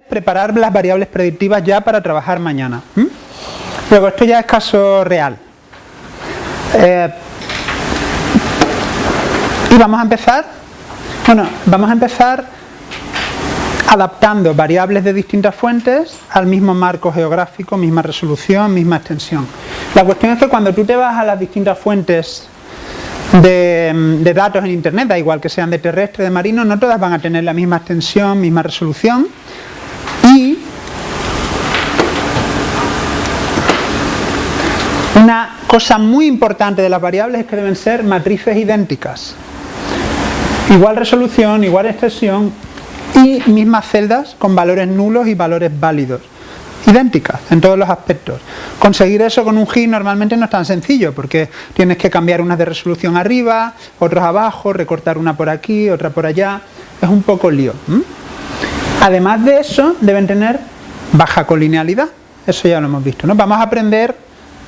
preparar las variables predictivas ya para trabajar mañana. Luego, esto ya es caso real. Y vamos a empezar adaptando variables de distintas fuentes al mismo marco geográfico, misma resolución, misma extensión. La cuestión es que cuando tú te vas a las distintas fuentes de datos en Internet, da igual que sean de terrestre, de marino, no todas van a tener la misma extensión, misma resolución. Y una cosa muy importante de las variables es que deben ser matrices idénticas. Igual resolución, igual extensión y mismas celdas con valores nulos y valores válidos. Idénticas en todos los aspectos. Conseguir eso con un GIS normalmente no es tan sencillo porque tienes que cambiar unas de resolución arriba, otras abajo, recortar una por aquí, otra por allá. Es un poco lío. Además de eso, deben tener baja colinealidad. Eso ya lo hemos visto, ¿no? Vamos a aprender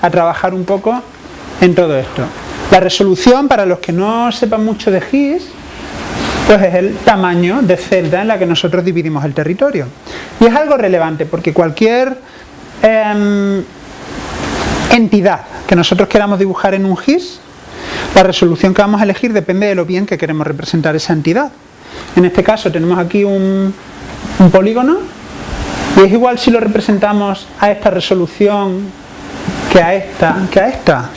a trabajar un poco en todo esto. La resolución, para los que no sepan mucho de GIS, pues es el tamaño de celda en la que nosotros dividimos el territorio. Y es algo relevante porque cualquier entidad que nosotros queramos dibujar en un GIS, la resolución que vamos a elegir depende de lo bien que queremos representar esa entidad. En este caso tenemos aquí un polígono y es igual si lo representamos a esta resolución que a esta,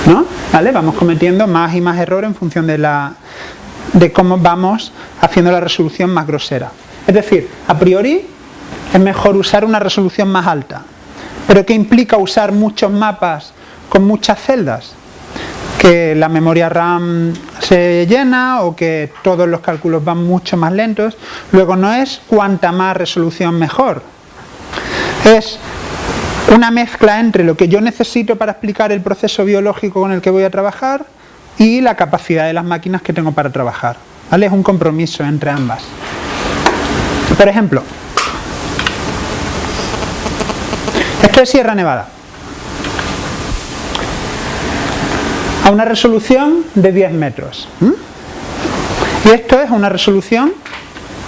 ¿no? ¿Vale? Vamos cometiendo más y más errores en función de cómo vamos haciendo la resolución más grosera. Es decir, a priori es mejor usar una resolución más alta. ¿Pero qué implica usar muchos mapas con muchas celdas? Que la memoria RAM se llena o que todos los cálculos van mucho más lentos. Luego no es cuanta más resolución mejor. Es una mezcla entre lo que yo necesito para explicar el proceso biológico con el que voy a trabajar y la capacidad de las máquinas que tengo para trabajar. ¿Vale? Es un compromiso entre ambas. Por ejemplo, esto es Sierra Nevada. A una resolución de 10 metros. Y esto es una resolución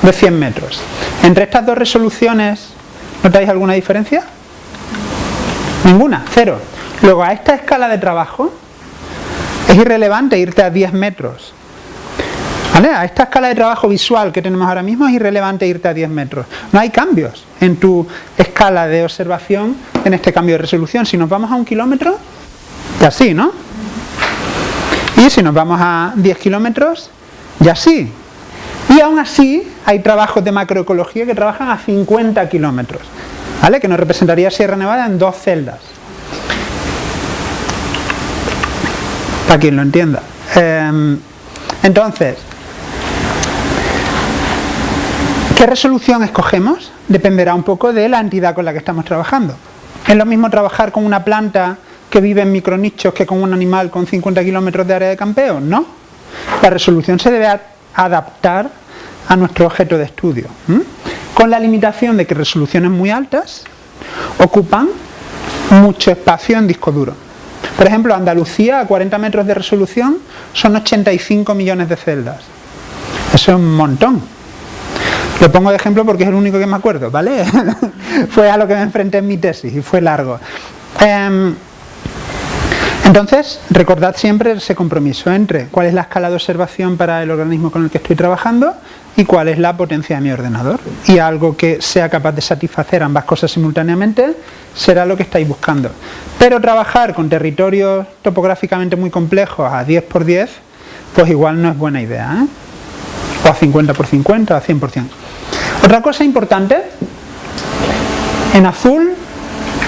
de 100 metros. Entre estas dos resoluciones, ¿notáis alguna diferencia? Ninguna, cero. Luego, a esta escala de trabajo, es irrelevante irte a 10 metros. ¿Vale? A esta escala de trabajo visual que tenemos ahora mismo es irrelevante irte a 10 metros. No hay cambios en tu escala de observación en este cambio de resolución. Si nos vamos a 1 kilómetro, ya sí, ¿no? Y si nos vamos a 10 kilómetros, ya sí. Y aún así hay trabajos de macroecología que trabajan a 50 kilómetros, ¿vale? Que nos representaría Sierra Nevada en 2 celdas. Para quien lo entienda. Entonces, ¿qué resolución escogemos? Dependerá un poco de la entidad con la que estamos trabajando. ¿Es lo mismo trabajar con una planta que vive en micronichos que con un animal con 50 kilómetros de área de campeo? No. La resolución se debe adaptar a nuestro objeto de estudio. Con la limitación de que resoluciones muy altas ocupan mucho espacio en disco duro. Por ejemplo, Andalucía, a 40 metros de resolución, son 85 millones de celdas. Eso es un montón. Lo pongo de ejemplo porque es el único que me acuerdo, ¿vale? Fue a lo que me enfrenté en mi tesis y fue largo. Entonces, recordad siempre ese compromiso entre cuál es la escala de observación para el organismo con el que estoy trabajando y cuál es la potencia de mi ordenador. Y algo que sea capaz de satisfacer ambas cosas simultáneamente será lo que estáis buscando. Pero trabajar con territorios topográficamente muy complejos a 10 por 10, pues igual no es buena idea, ¿eh? O a 50 por 50, a 100%. Otra cosa importante, en azul,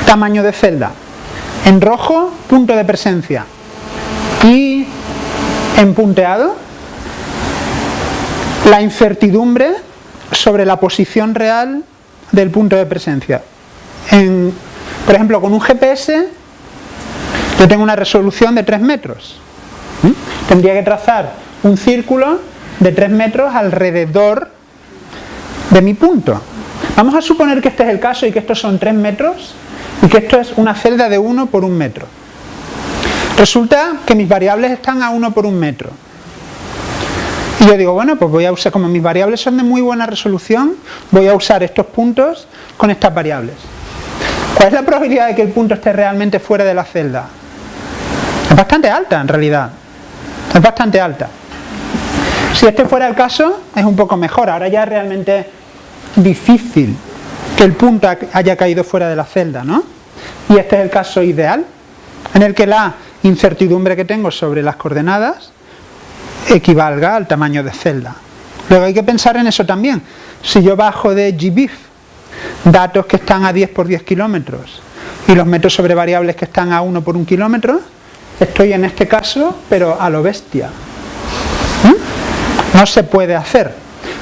tamaño de celda. En rojo, punto de presencia. Y en punteado, la incertidumbre sobre la posición real del punto de presencia. Por ejemplo, con un GPS, yo tengo una resolución de 3 metros. Tendría que trazar un círculo de 3 metros alrededor de mi punto. Vamos a suponer que este es el caso y que estos son 3 metros y que esto es una celda de 1 por 1 metro. Resulta que mis variables están a 1 por 1 metro. Y yo digo, bueno, pues voy a usar, como mis variables son de muy buena resolución, voy a usar estos puntos con estas variables. ¿Cuál es la probabilidad de que el punto esté realmente fuera de la celda? Es bastante alta en realidad. Es bastante alta. Si este fuera el caso, es un poco mejor. Ahora ya es realmente difícil que el punto haya caído fuera de la celda, ¿no? Y este es el caso ideal, en el que la incertidumbre que tengo sobre las coordenadas equivalga al tamaño de celda. Luego hay que pensar en eso también. Si yo bajo de GBIF datos que están a 10 por 10 kilómetros y los meto sobre variables que están a 1 por 1 kilómetro, estoy en este caso, pero a lo bestia. No se puede hacer,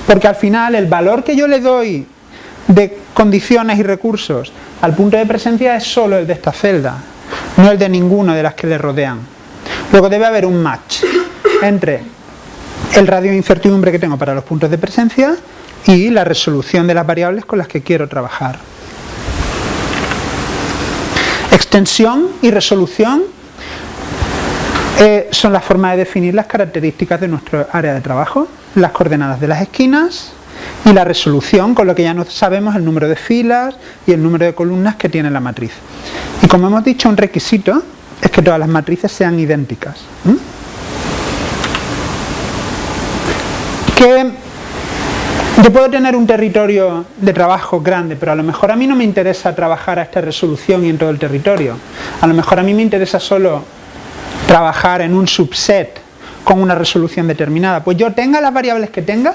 porque al final el valor que yo le doy de condiciones y recursos al punto de presencia es solo el de esta celda, no el de ninguna de las que le rodean. Luego debe haber un match entre el radio de incertidumbre que tengo para los puntos de presencia y la resolución de las variables con las que quiero trabajar. Extensión y resolución son las formas de definir las características de nuestro área de trabajo, las coordenadas de las esquinas y la resolución, con lo que ya no sabemos el número de filas y el número de columnas que tiene la matriz. Y como hemos dicho, un requisito es que todas las matrices sean idénticas. Que yo puedo tener un territorio de trabajo grande, pero a lo mejor a mí no me interesa trabajar a esta resolución y en todo el territorio. A lo mejor a mí me interesa solo trabajar en un subset con una resolución determinada. Pues yo tenga las variables que tenga,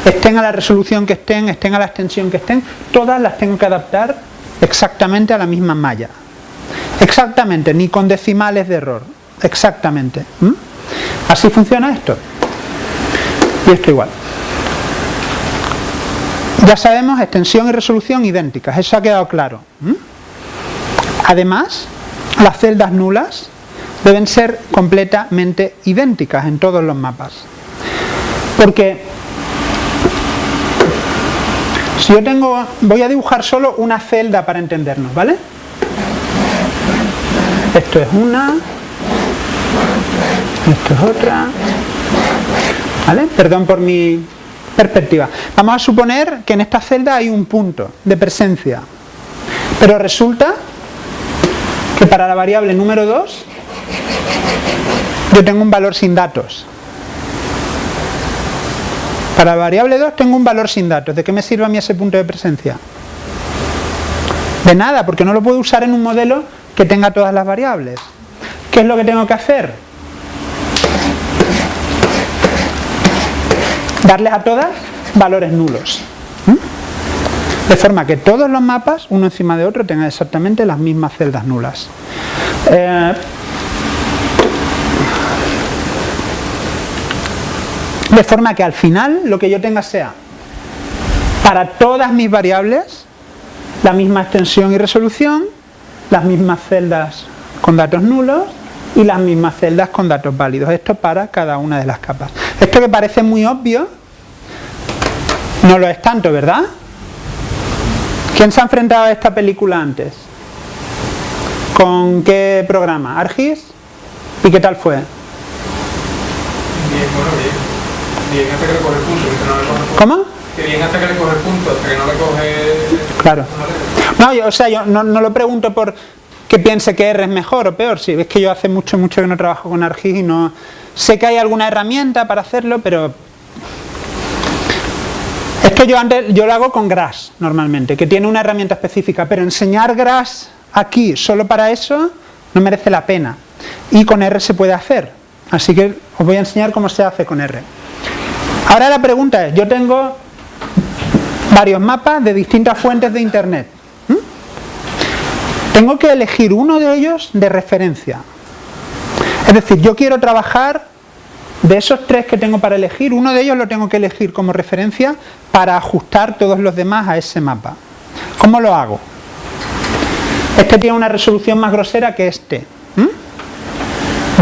estén a la resolución que estén a la extensión que estén, todas las tengo que adaptar exactamente a la misma malla. Exactamente, ni con decimales de error. Exactamente. Así funciona esto. Y esto igual. Ya sabemos, extensión y resolución idénticas, eso ha quedado claro. Además, las celdas nulas deben ser completamente idénticas en todos los mapas. Porque si yo voy a dibujar solo una celda para entendernos, ¿vale? Esto es una, esto es otra, ¿vale? Perdón por mi perspectiva. Vamos a suponer que en esta celda hay un punto de presencia, pero resulta que para la variable número 2 yo tengo un valor sin datos. Para la variable 2 tengo un valor sin datos. ¿De qué me sirve a mí ese punto de presencia? De nada, porque no lo puedo usar en un modelo que tenga todas las variables. ¿Qué es lo que tengo que hacer? Darles a todas valores nulos. De forma que todos los mapas, uno encima de otro, tengan exactamente las mismas celdas nulas. De forma que al final lo que yo tenga sea, para todas mis variables, la misma extensión y resolución, las mismas celdas con datos nulos y las mismas celdas con datos válidos. Esto para cada una de las capas. Esto que parece muy obvio, no lo es tanto, ¿verdad? ¿Quién se ha enfrentado a esta película antes? ¿Con qué programa? ¿Argis? ¿Y qué tal fue? Bien, bueno, bien. Bien hasta que le coge el punto, que no le coge el punto. ¿Cómo? Que bien hasta que le coge el punto, hasta que no le coge... Claro. No, yo no lo pregunto por que piense que R es mejor o peor. Sí, es que yo hace mucho que no trabajo con ArcGIS y no... Sé que hay alguna herramienta para hacerlo, pero... Esto yo lo hago con GRASS normalmente, que tiene una herramienta específica, pero enseñar GRASS aquí solo para eso no merece la pena. Y con R se puede hacer. Así que os voy a enseñar cómo se hace con R. Ahora la pregunta es, yo tengo varios mapas de distintas fuentes de internet. Tengo que elegir uno de ellos de referencia. Es decir, yo quiero trabajar de esos 3 que tengo para elegir, uno de ellos lo tengo que elegir como referencia para ajustar todos los demás a ese mapa. ¿Cómo lo hago? Este tiene una resolución más grosera que este.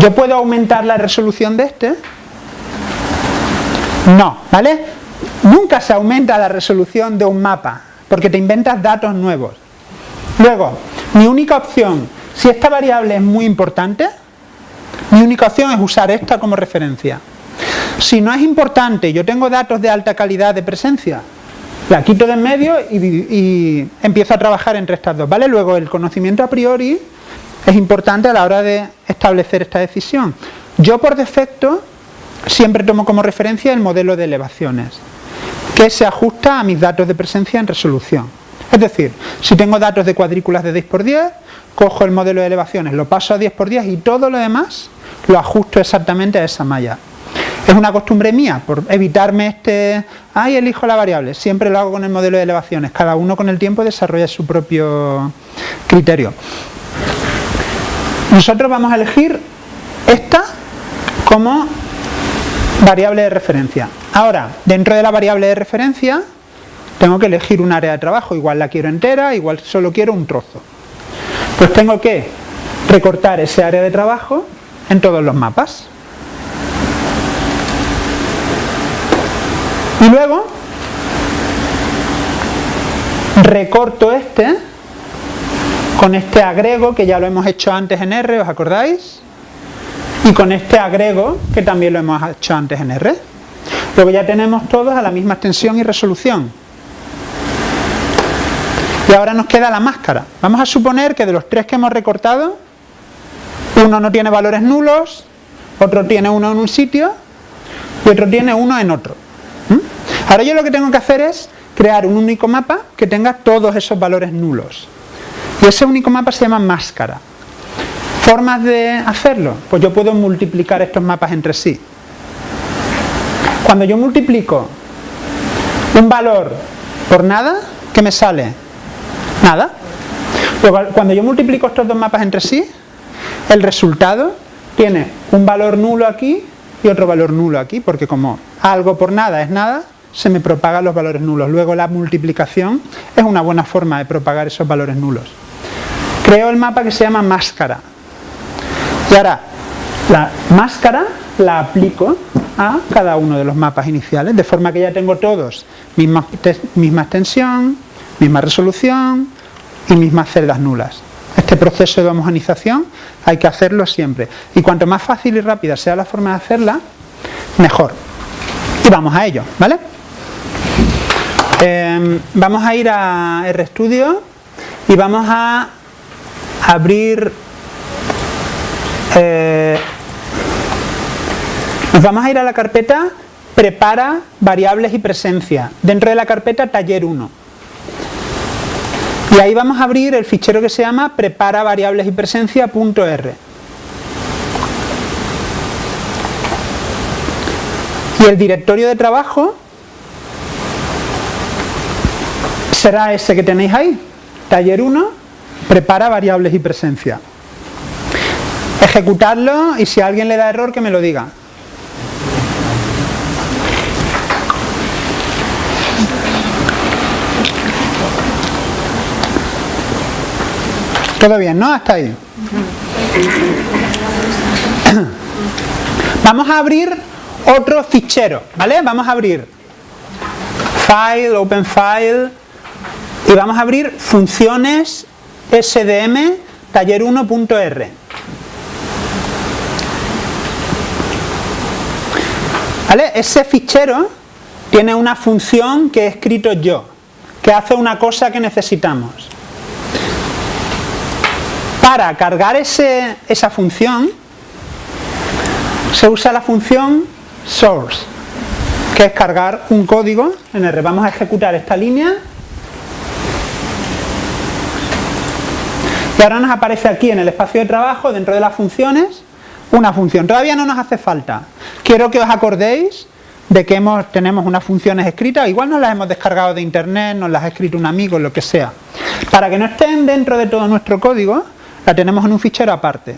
¿Yo puedo aumentar la resolución de este? No, ¿vale? Nunca se aumenta la resolución de un mapa, porque te inventas datos nuevos. Luego, mi única opción, si esta variable es muy importante, mi única opción es usar esta como referencia. Si no es importante, yo tengo datos de alta calidad de presencia, la quito de en medio y empiezo a trabajar entre estas dos, ¿vale? Luego el conocimiento a priori es importante a la hora de establecer esta decisión. Yo por defecto siempre tomo como referencia el modelo de elevaciones, que se ajusta a mis datos de presencia en resolución. Es decir, si tengo datos de cuadrículas de 10×10, cojo el modelo de elevaciones, lo paso a 10×10 y todo lo demás lo ajusto exactamente a esa malla. Es una costumbre mía, por evitarme elijo la variable. Siempre lo hago con el modelo de elevaciones. Cada uno con el tiempo desarrolla su propio criterio. Nosotros vamos a elegir esta como variable de referencia. Ahora, dentro de la variable de referencia, tengo que elegir un área de trabajo. Igual la quiero entera, igual solo quiero un trozo. Pues tengo que recortar ese área de trabajo en todos los mapas. Y luego recorto con este agrego que ya lo hemos hecho antes en R, ¿os acordáis? Y con este agrego que también lo hemos hecho antes en R. Luego ya tenemos todos a la misma extensión y resolución. Y ahora nos queda la máscara. Vamos a suponer que de los tres que hemos recortado, uno no tiene valores nulos, otro tiene uno en un sitio y otro tiene uno en otro. Ahora yo lo que tengo que hacer es crear un único mapa que tenga todos esos valores nulos. Y ese único mapa se llama máscara. ¿Formas de hacerlo? Pues yo puedo multiplicar estos mapas entre sí. Cuando yo multiplico un valor por nada, ¿qué me sale? Nada. Luego, cuando yo multiplico estos dos mapas entre sí, el resultado tiene un valor nulo aquí y otro valor nulo aquí, porque como algo por nada es nada, se me propagan los valores nulos. Luego la multiplicación es una buena forma de propagar esos valores nulos. Creo el mapa que se llama máscara. Y ahora, la máscara la aplico a cada uno de los mapas iniciales, de forma que ya tengo todos misma extensión, misma resolución y mismas celdas nulas. Este proceso de homogenización hay que hacerlo siempre. Y cuanto más fácil y rápida sea la forma de hacerla, mejor. Y vamos a ello, ¿vale? Vamos a ir a RStudio y vamos a abrir... nos vamos a ir a la carpeta Prepara variables y presencia, dentro de la carpeta Taller 1. Y ahí vamos a abrir el fichero que se llama prepara variables y presencia.r. Y el directorio de trabajo será ese que tenéis ahí, Taller 1, prepara variables y presencia. Ejecutarlo y si a alguien le da error que me lo diga. Todo bien, ¿no? Hasta ahí. Vamos a abrir otro fichero, ¿vale? Vamos a abrir File, Open File y vamos a abrir funciones SDM taller1.r. ¿Vale? Ese fichero tiene una función que he escrito yo, que hace una cosa que necesitamos. Para cargar esa función se usa la función source, que es cargar un código en R. Vamos a ejecutar esta línea y ahora nos aparece aquí en el espacio de trabajo, dentro de las funciones, una función. Todavía no nos hace falta. Quiero que os acordéis de que tenemos unas funciones escritas, igual nos las hemos descargado de internet, nos las ha escrito un amigo, lo que sea. Para que no estén dentro de todo nuestro código, la tenemos en un fichero aparte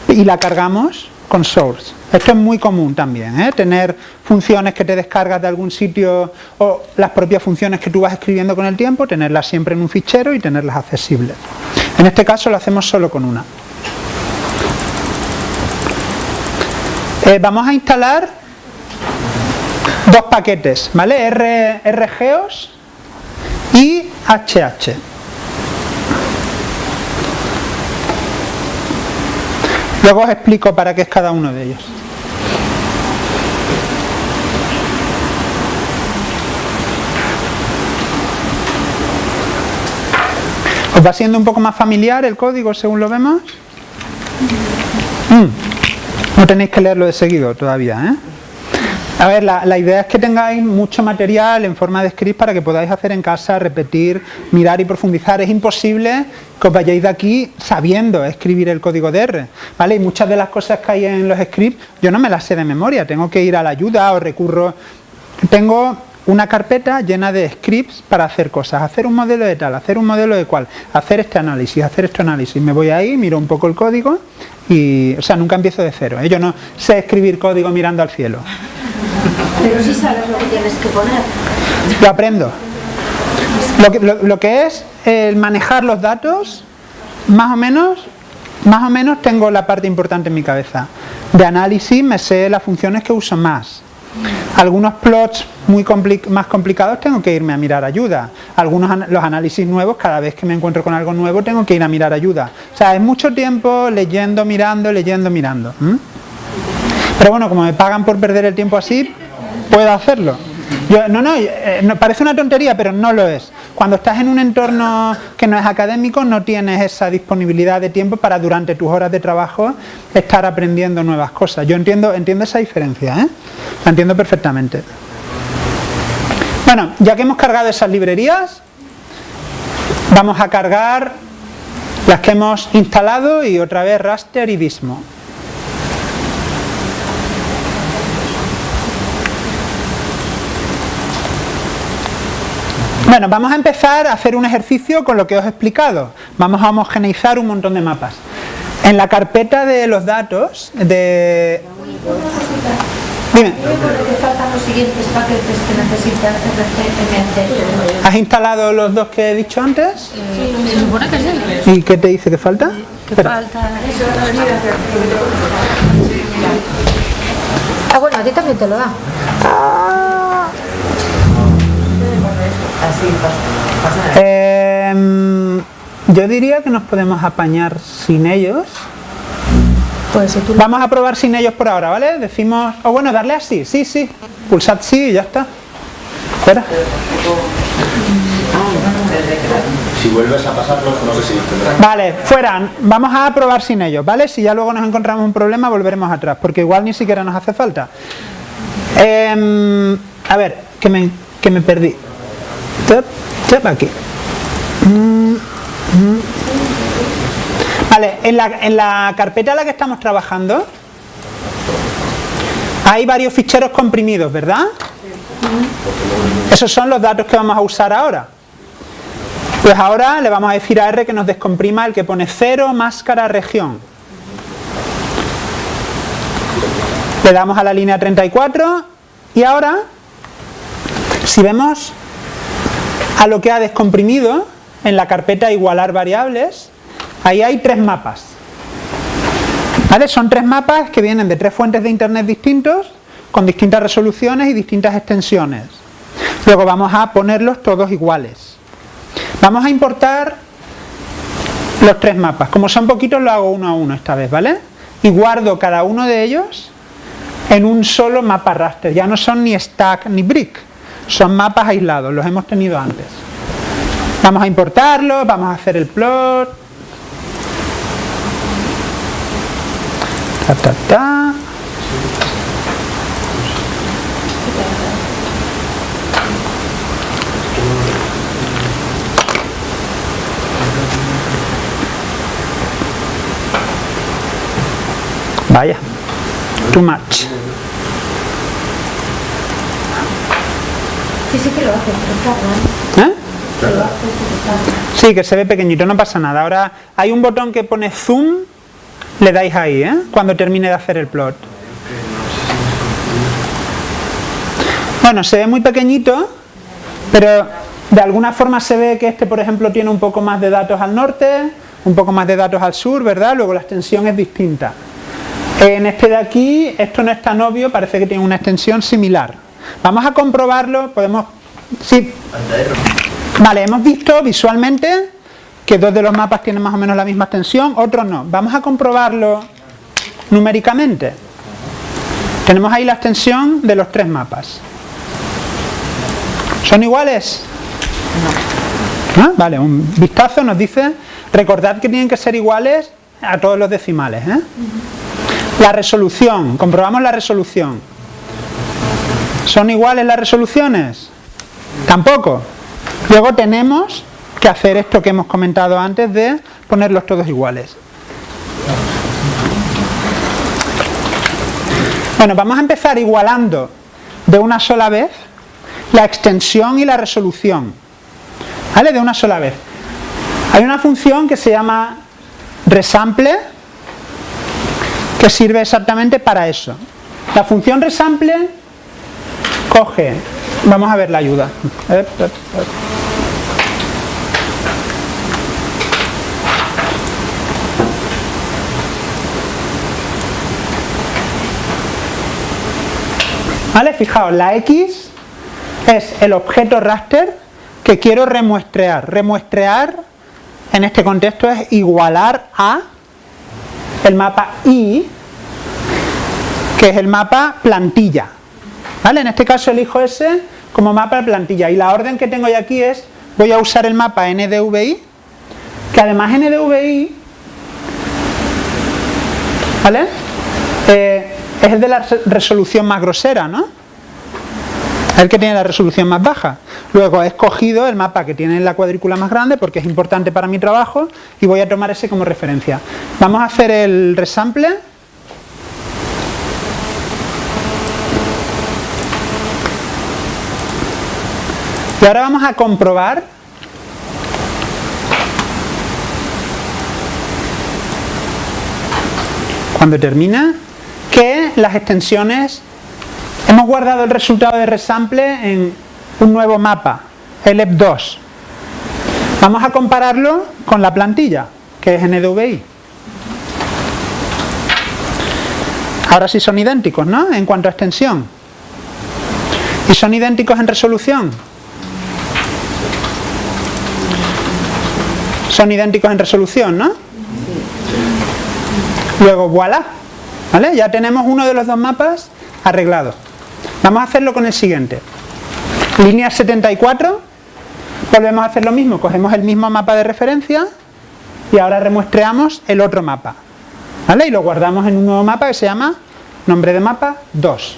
y la cargamos con source. Esto es muy común también, tener funciones que te descargas de algún sitio o las propias funciones que tú vas escribiendo con el tiempo, tenerlas siempre en un fichero y tenerlas accesibles. En este caso lo hacemos solo con una. Vamos a instalar dos paquetes, ¿vale? RGeos y HH. Luego os explico para qué es cada uno de ellos. ¿Os va siendo un poco más familiar el código según lo vemos? No tenéis que leerlo de seguido todavía, ¿eh? A ver, la idea es que tengáis mucho material en forma de script para que podáis hacer en casa, repetir, mirar y profundizar. Es imposible que os vayáis de aquí sabiendo escribir el código de R, ¿vale? Y muchas de las cosas que hay en los scripts yo no me las sé de memoria, tengo que ir a la ayuda o recurro. Tengo una carpeta llena de scripts para hacer cosas, hacer un modelo de tal, hacer un modelo de cual, hacer este análisis, hacer este análisis. Me voy ahí, miro un poco el código y, o sea, nunca empiezo de cero, ¿eh? Yo no sé escribir código mirando al cielo. Pero sí sabes lo que tienes que poner. Lo aprendo. Lo que es el manejar los datos, más o menos tengo la parte importante en mi cabeza. De análisis me sé las funciones que uso más. Algunos plots más complicados tengo que irme a mirar ayuda. Los análisis nuevos, cada vez que me encuentro con algo nuevo tengo que ir a mirar ayuda. O sea, es mucho tiempo leyendo, mirando. Pero bueno, como me pagan por perder el tiempo así, puedo hacerlo. Parece una tontería, pero no lo es. Cuando estás en un entorno que no es académico, no tienes esa disponibilidad de tiempo para durante tus horas de trabajo estar aprendiendo nuevas cosas. Yo entiendo esa diferencia, ¿eh? La entiendo perfectamente. Bueno, ya que hemos cargado esas librerías, vamos a cargar las que hemos instalado y otra vez raster y Vismo. Bueno, vamos a empezar a hacer un ejercicio con lo que os he explicado. Vamos a homogeneizar un montón de mapas. En la carpeta de los datos de... Dime. Te faltan los siguientes paquetes que necesitas RCMT. ¿Has instalado los dos que he dicho antes? Sí, se supone que sí. ¿Y qué te dice que falta? Falta eso. Ah, bueno, a ti también te lo da. Yo diría que nos podemos apañar sin ellos. Pues si tú Vamos a probar sin ellos por ahora, ¿vale? Decimos, bueno, darle a sí, sí. Pulsad sí y ya está. Fuera. Si vuelves a pasarlos, no sé si tendrás. Vale, fuera. Vamos a probar sin ellos, ¿vale? Si ya luego nos encontramos un problema, volveremos atrás, porque igual ni siquiera nos hace falta. A ver, que me perdí. Aquí. Vale, en la carpeta en la que estamos trabajando hay varios ficheros comprimidos, ¿verdad? Esos son los datos que vamos a usar ahora. Pues ahora le vamos a decir a R que nos descomprima el que pone 0 máscara región. Le damos a la línea 34 y ahora, si vemos a lo que ha descomprimido en la carpeta igualar variables, ahí hay 3 mapas. ¿Vale? Son 3 mapas que vienen de 3 fuentes de internet distintos, con distintas resoluciones y distintas extensiones. Luego vamos a ponerlos todos iguales. Vamos a importar los 3 mapas. Como son poquitos, lo hago uno a uno esta vez, ¿vale? Y guardo cada uno de ellos en un solo mapa raster. Ya no son ni stack ni brick, son mapas aislados, los hemos tenido antes. Vamos a importarlos, vamos a hacer el plot. Vaya, too much. Sí que lo hace, pero ¿Eh? Sí, que se ve pequeñito, no pasa nada. Ahora hay un botón que pone zoom, le dais ahí, cuando termine de hacer el plot. Bueno, se ve muy pequeñito, pero de alguna forma se ve que este, por ejemplo, tiene un poco más de datos al norte, un poco más de datos al sur, ¿verdad? Luego la extensión es distinta. En este de aquí, esto no es tan obvio, parece que tiene una extensión similar. Vamos a comprobarlo, podemos... Sí. Vale, hemos visto visualmente que 2 de los mapas tienen más o menos la misma extensión, otros no. Vamos a comprobarlo numéricamente. Tenemos ahí la extensión de los 3 mapas. ¿Son iguales? ¿Ah? Vale, un vistazo nos dice, recordad que tienen que ser iguales a todos los decimales. La resolución, comprobamos la resolución. ¿Son iguales las resoluciones? Tampoco. Luego tenemos que hacer esto que hemos comentado antes de ponerlos todos iguales. Bueno, vamos a empezar igualando de una sola vez la extensión y la resolución. ¿Vale? De una sola vez. Hay una función que se llama resample que sirve exactamente para eso. La función resample coge, vamos a ver la ayuda. ¿Vale? Fijaos, la X es el objeto raster que quiero remuestrear. Remuestrear en este contexto es igualar a el mapa Y, que es el mapa plantilla. ¿Vale? En este caso elijo ese como mapa de plantilla. Y la orden que tengo yo aquí es, voy a usar el mapa NDVI, que además NDVI, ¿vale? Es el de la resolución más grosera, ¿no? Es el que tiene la resolución más baja. Luego he escogido el mapa que tiene la cuadrícula más grande porque es importante para mi trabajo y voy a tomar ese como referencia. Vamos a hacer el resample. Y ahora vamos a comprobar cuando termina que las extensiones, hemos guardado el resultado de resample en un nuevo mapa, el EP2. Vamos a compararlo con la plantilla, que es NDVI. Ahora sí son idénticos, ¿no? En cuanto a extensión. ¿Y son idénticos en resolución? Son idénticos en resolución, ¿no? Luego, voilà. ¿Vale? Ya tenemos uno de los dos mapas arreglado. Vamos a hacerlo con el siguiente. Línea 74. Volvemos a hacer lo mismo. Cogemos el mismo mapa de referencia y ahora remuestreamos el otro mapa. ¿Vale? Y lo guardamos en un nuevo mapa que se llama nombre de mapa 2.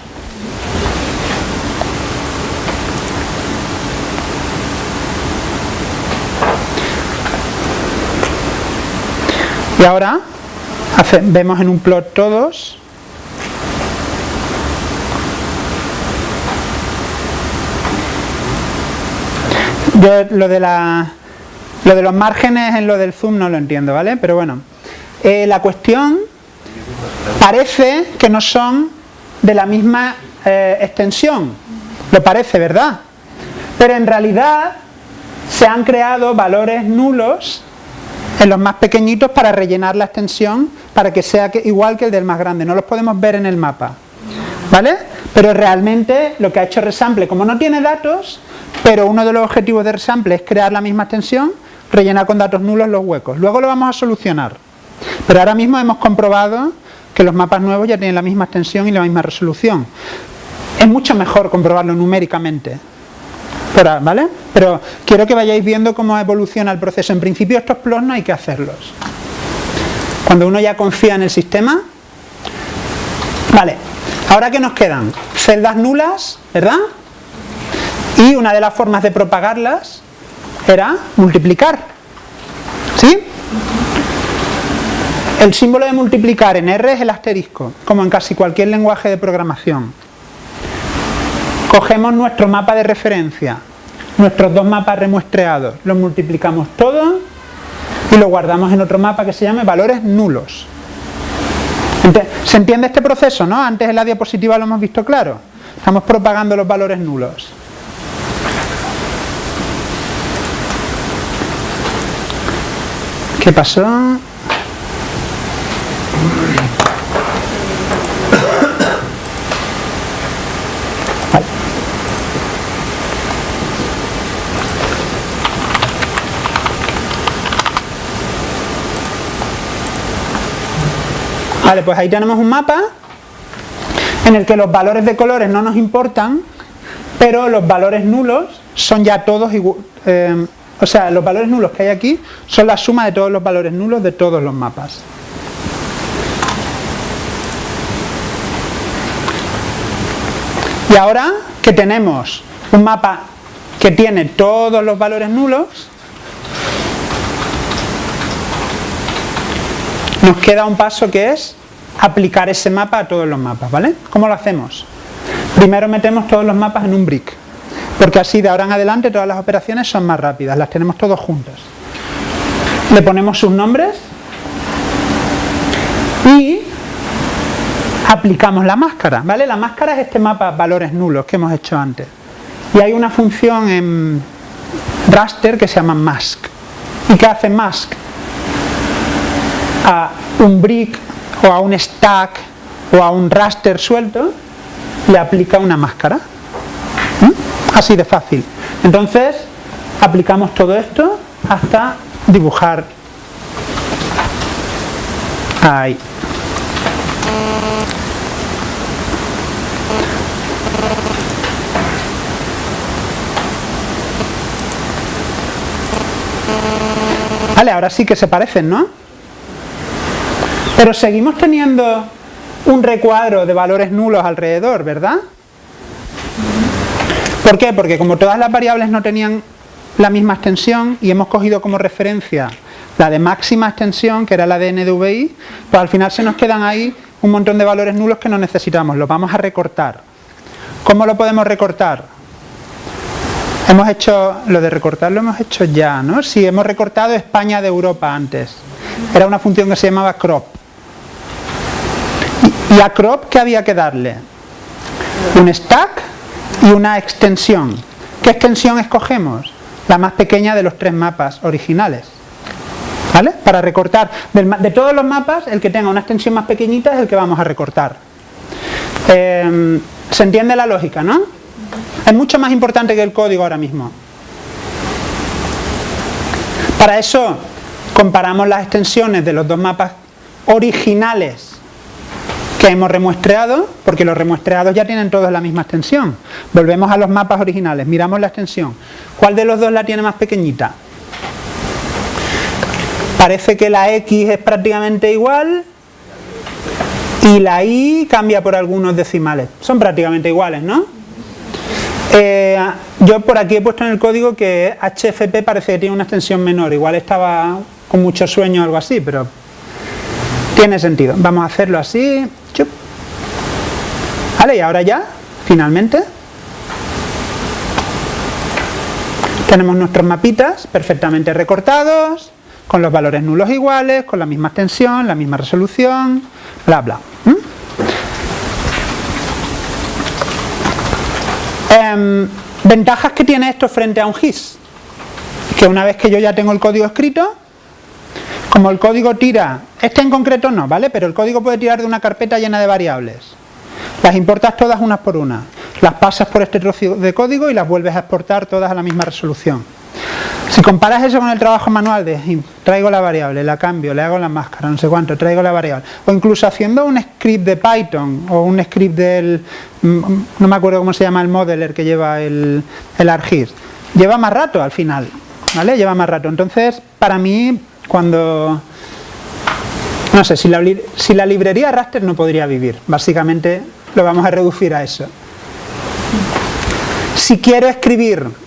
Y ahora vemos en un plot todos. Yo lo de los márgenes en lo del zoom no lo entiendo, ¿vale? Pero bueno, la cuestión parece que no son de la misma extensión. Lo parece, ¿verdad? Pero en realidad se han creado valores nulos en los más pequeñitos para rellenar la extensión para que sea igual que el del más grande. No los podemos ver en el mapa, ¿vale? Pero realmente lo que ha hecho Resample, como no tiene datos, pero uno de los objetivos de Resample es crear la misma extensión, rellenar con datos nulos los huecos. Luego lo vamos a solucionar. Pero ahora mismo hemos comprobado que los mapas nuevos ya tienen la misma extensión y la misma resolución. Es mucho mejor comprobarlo numéricamente, ¿vale? Pero quiero que vayáis viendo cómo evoluciona el proceso. En principio estos plots no hay que hacerlos. Cuando uno ya confía en el sistema. Vale, ahora ¿qué nos quedan? Celdas nulas, ¿verdad? Y una de las formas de propagarlas era multiplicar. ¿Sí? El símbolo de multiplicar en R es el asterisco, como en casi cualquier lenguaje de programación. Cogemos nuestro mapa de referencia, nuestros dos mapas remuestreados, los multiplicamos todos y lo guardamos en otro mapa que se llame valores nulos. ¿Se entiende este proceso, no? Antes en la diapositiva lo hemos visto claro. Estamos propagando los valores nulos. ¿Qué pasó? Vale, pues ahí tenemos un mapa en el que los valores de colores no nos importan, pero los valores nulos son ya todos o sea, los valores nulos que hay aquí son la suma de todos los valores nulos de todos los mapas. Y ahora que tenemos un mapa que tiene todos los valores nulos, nos queda un paso que es aplicar ese mapa a todos los mapas, ¿vale? ¿Cómo lo hacemos? Primero metemos todos los mapas en un brick, porque así de ahora en adelante todas las operaciones son más rápidas, las tenemos todos juntas. Le ponemos sus nombres y aplicamos la máscara, ¿vale? La máscara es este mapa valores nulos que hemos hecho antes. Y hay una función en raster que se llama mask. ¿Y qué hace mask? A un brick o a un stack o a un raster suelto le aplica una máscara. Así de fácil. Entonces aplicamos todo esto hasta dibujar ahí. Vale, ahora sí que se parecen, ¿no? Pero seguimos teniendo un recuadro de valores nulos alrededor, ¿verdad? ¿Por qué? Porque como todas las variables no tenían la misma extensión y hemos cogido como referencia la de máxima extensión, que era la de NDVI, pues al final se nos quedan ahí un montón de valores nulos que no necesitamos, los vamos a recortar. ¿Cómo lo podemos recortar? Hemos hecho, lo de recortar lo hemos hecho ya, ¿no? Sí, hemos recortado España de Europa antes. Era una función que se llamaba crop. ¿Y a crop qué había que darle? Un stack y una extensión. ¿Qué extensión escogemos? La más pequeña de los tres mapas originales. ¿Vale? Para recortar. De todos los mapas, el que tenga una extensión más pequeñita es el que vamos a recortar. ¿Se entiende la lógica, no? Es mucho más importante que el código ahora mismo. Para eso comparamos las extensiones de los dos mapas originales que hemos remuestreado, porque los remuestreados ya tienen todos la misma extensión. Volvemos a los mapas originales, miramos la extensión. ¿Cuál de los dos la tiene más pequeñita? Parece que la X es prácticamente igual y la Y cambia por algunos decimales. Son prácticamente iguales, ¿no? Yo por aquí he puesto en el código que HFP parece que tiene una extensión menor, igual estaba con mucho sueño o algo así, pero tiene sentido. Vamos a hacerlo así. Chup. Vale, y ahora ya, finalmente, tenemos nuestros mapitas perfectamente recortados, con los valores nulos iguales, con la misma extensión, la misma resolución, bla bla. Ventajas que tiene esto frente a un GIS, que una vez que yo ya tengo el código escrito, como el código tira, este en concreto no, ¿vale? Pero el código puede tirar de una carpeta llena de variables, las importas todas unas por una, las pasas por este trozo de código y las vuelves a exportar todas a la misma resolución. Si comparas eso con el trabajo manual de traigo la variable, la cambio, le hago la máscara, no sé cuánto, traigo la variable, o incluso haciendo un script de Python o un script del, no me acuerdo cómo se llama el modeler que lleva el ArcGIS, lleva más rato al final, ¿vale? Lleva más rato. Entonces, para mí, cuando, no sé, si la librería raster no podría vivir, básicamente lo vamos a reducir a eso. Si quiero escribir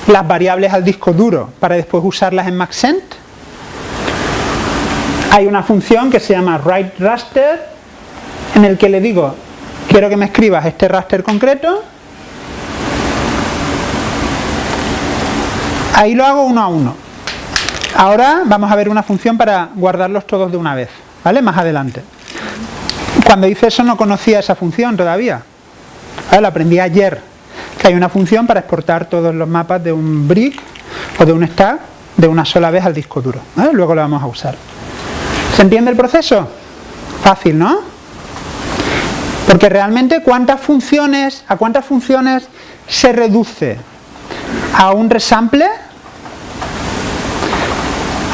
las variables al disco duro para después usarlas en Maxent, hay una función que se llama writeRaster, en el que le digo, quiero que me escribas este raster concreto, ahí lo hago uno a uno. Ahora vamos a ver una función para guardarlos todos de una vez, ¿vale? Más adelante. Cuando hice eso no conocía esa función todavía, ¿vale? La aprendí ayer, que hay una función para exportar todos los mapas de un brick o de un stack de una sola vez al disco duro, ¿vale? Luego lo vamos a usar. ¿Se entiende el proceso? Fácil, ¿no? Porque realmente ¿a cuántas funciones se reduce? ¿A un resample?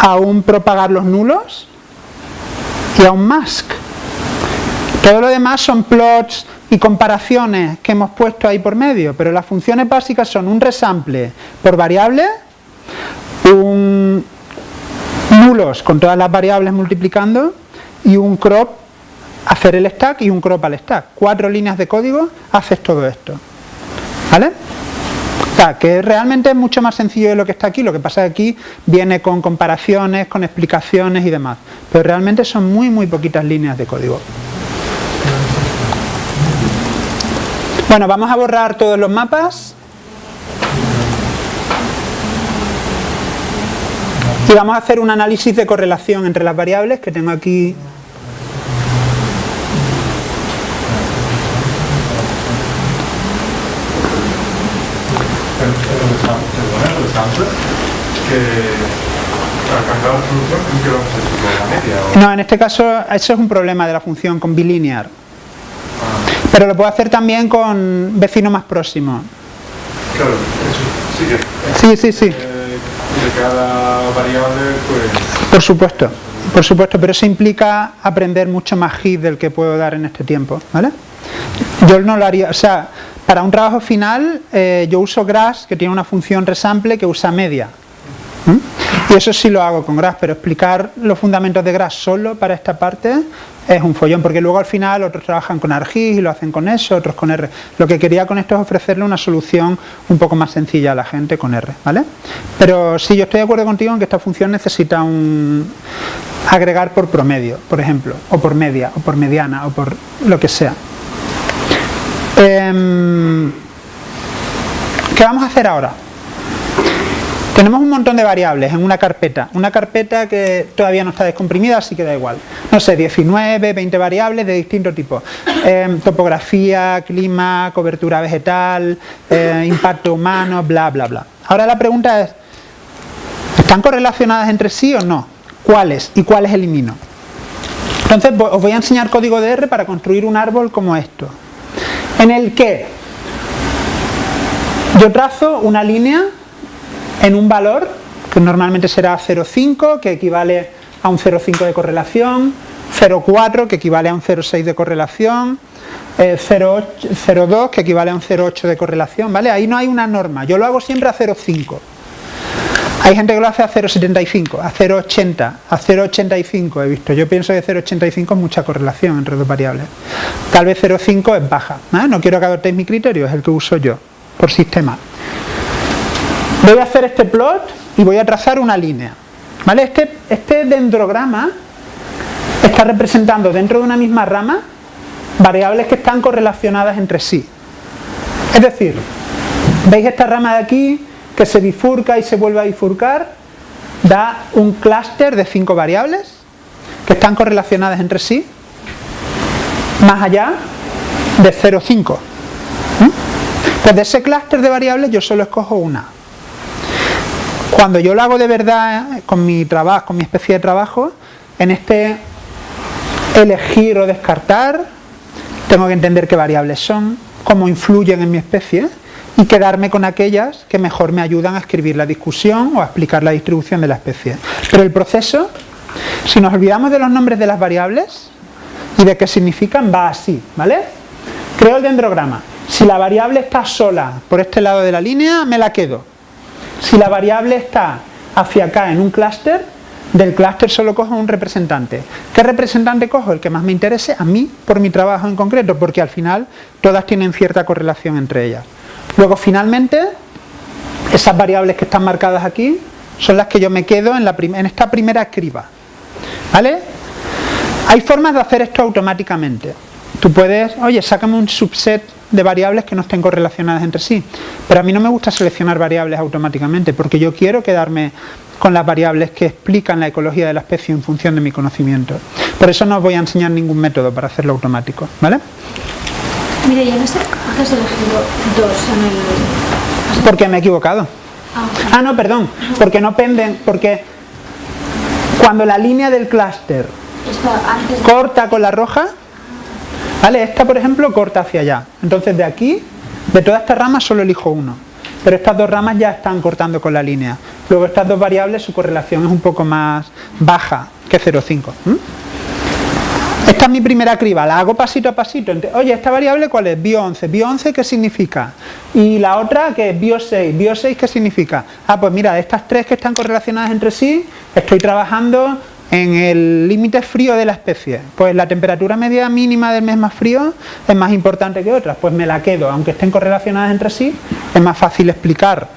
¿A un propagar los nulos? Y a un mask. Todo lo demás son plots y comparaciones que hemos puesto ahí por medio, pero las funciones básicas son un resample por variable, un nulos con todas las variables multiplicando y un crop, hacer el stack y un crop al stack. 4 líneas de código, haces todo esto. ¿Vale? O sea, que realmente es mucho más sencillo de lo que está aquí. Lo que pasa es que aquí viene con comparaciones, con explicaciones y demás. Pero realmente son muy poquitas líneas de código. Bueno, vamos a borrar todos los mapas. Y vamos a hacer un análisis de correlación entre las variables que tengo aquí. Para cambiar la solución, ¿qué vamos a hacer? ¿Con la media? ¿O? No, en este caso, eso es un problema de la función con bilinear. Pero lo puedo hacer también con vecino más próximo. Claro, eso sí que. Sí. De cada variable, pues. Por supuesto, pero eso implica aprender mucho más hit del que puedo dar en este tiempo, ¿vale? Yo no lo haría, o sea, para un trabajo final yo uso Grass, que tiene una función resample que usa media. Y eso sí lo hago con Grass, pero explicar los fundamentos de Grass solo para esta parte es un follón, porque luego al final otros trabajan con ArcGIS y lo hacen con eso, otros con R. Lo que quería con esto es ofrecerle una solución un poco más sencilla a la gente con R, ¿vale? Pero sí, yo estoy de acuerdo contigo en que esta función necesita un agregar por promedio, por ejemplo, o por media, o por mediana, o por lo que sea. ¿Qué vamos a hacer ahora? Tenemos un montón de variables en una carpeta que todavía no está descomprimida, así que da igual. No sé, 19, 20 variables de distinto tipo. Topografía, clima, cobertura vegetal, impacto humano, bla, bla, bla. Ahora la pregunta es, ¿están correlacionadas entre sí o no? ¿Cuáles? ¿Y cuáles elimino? Entonces os voy a enseñar código de R para construir un árbol como esto, en el que yo trazo una línea en un valor que normalmente será 0,5, que equivale a un 0,5 de correlación, 0,4 que equivale a un 0,6 de correlación, 0,2 que equivale a un 0,8 de correlación, ¿vale? Ahí no hay una norma, yo lo hago siempre a 0,5. Hay gente que lo hace a 0,75, a 0,80, a 0,85 he visto. Yo pienso que 0,85 es mucha correlación entre dos variables. Tal vez 0,5 es baja. No quiero que adoptéis mi criterio, es el que uso yo, por sistema. Voy a hacer este plot y voy a trazar una línea, ¿vale? Este dendrograma está representando dentro de una misma rama variables que están correlacionadas entre sí. Es decir, ¿veis esta rama de aquí que se bifurca y se vuelve a bifurcar? Da un clúster de 5 variables que están correlacionadas entre sí, más allá de 0,5. Pues de ese clúster de variables yo solo escojo una. Cuando yo lo hago de verdad con mi trabajo, con mi especie de trabajo, en este elegir o descartar, tengo que entender qué variables son, cómo influyen en mi especie y quedarme con aquellas que mejor me ayudan a escribir la discusión o a explicar la distribución de la especie. Pero el proceso, si nos olvidamos de los nombres de las variables y de qué significan, va así, ¿vale? Creo el dendrograma. Si la variable está sola por este lado de la línea, me la quedo. Si la variable está hacia acá en un clúster, del clúster solo cojo un representante. ¿Qué representante cojo? El que más me interese a mí, por mi trabajo en concreto, porque al final todas tienen cierta correlación entre ellas. Luego, finalmente, esas variables que están marcadas aquí son las que yo me quedo en esta primera escriba, ¿vale? Hay formas de hacer esto automáticamente. Tú puedes, oye, sácame un subset de variables que no estén correlacionadas entre sí, pero a mí no me gusta seleccionar variables automáticamente porque yo quiero quedarme con las variables que explican la ecología de la especie en función de mi conocimiento. Por eso no os voy a enseñar ningún método para hacerlo automático, ¿vale? Mire, ya no sé por qué has elegido 2 en el... Porque me he equivocado. No, perdón, porque no penden, porque cuando la línea del clúster corta con la roja, ¿vale? Esta, por ejemplo, corta hacia allá. Entonces, de aquí, de toda esta rama, solo elijo uno. Pero estas dos ramas ya están cortando con la línea. Luego, estas dos variables, su correlación es un poco más baja que 0,5. Esta es mi primera criba, la hago pasito a pasito. Oye, ¿esta variable cuál es? Bio11. ¿Bio11 qué significa? Y la otra que es Bio6. ¿Bio6 qué significa? Ah, pues mira, de estas tres que están correlacionadas entre sí, estoy trabajando en el límite frío de la especie. Pues la temperatura media mínima del mes más frío es más importante que otras. Pues me la quedo, aunque estén correlacionadas entre sí, es más fácil explicar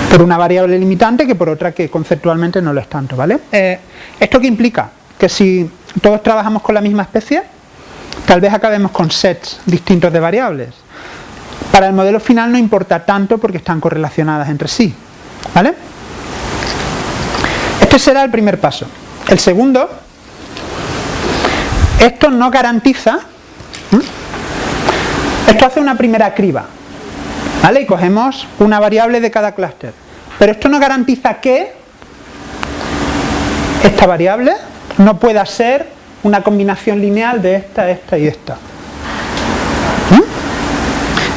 por una variable limitante que por otra que conceptualmente no lo es tanto, ¿vale? ¿Esto qué implica? Que si todos trabajamos con la misma especie, tal vez acabemos con sets distintos de variables. Para el modelo final no importa tanto porque están correlacionadas entre sí, ¿vale? Este será el primer paso. El segundo, esto no garantiza, esto hace una primera criba, ¿vale? Y cogemos una variable de cada clúster. Pero esto no garantiza que esta variable no pueda ser una combinación lineal de esta, esta y esta.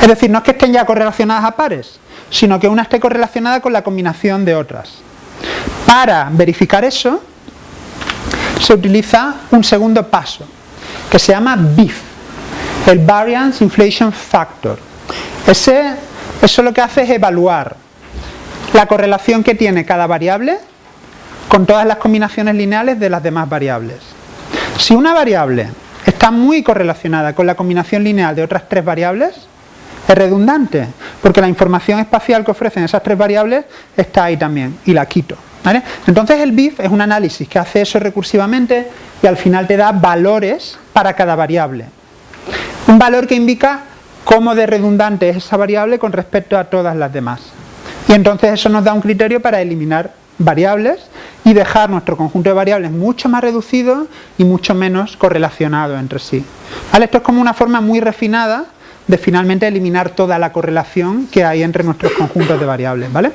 Es decir, no es que estén ya correlacionadas a pares, sino que una esté correlacionada con la combinación de otras. Para verificar eso, se utiliza un segundo paso, que se llama BIF, el Variance Inflation Factor. Eso lo que hace es evaluar la correlación que tiene cada variable con todas las combinaciones lineales de las demás variables. Si una variable está muy correlacionada con la combinación lineal de otras tres variables, es redundante, porque la información espacial que ofrecen esas tres variables está ahí también, y la quito, ¿vale? Entonces el BIF es un análisis que hace eso recursivamente y al final te da valores para cada variable. Un valor que indica cómo de redundante es esa variable con respecto a todas las demás. Y entonces eso nos da un criterio para eliminar variables y dejar nuestro conjunto de variables mucho más reducido y mucho menos correlacionado entre sí, ¿vale? Esto es como una forma muy refinada de finalmente eliminar toda la correlación que hay entre nuestros conjuntos de variables, ¿vale?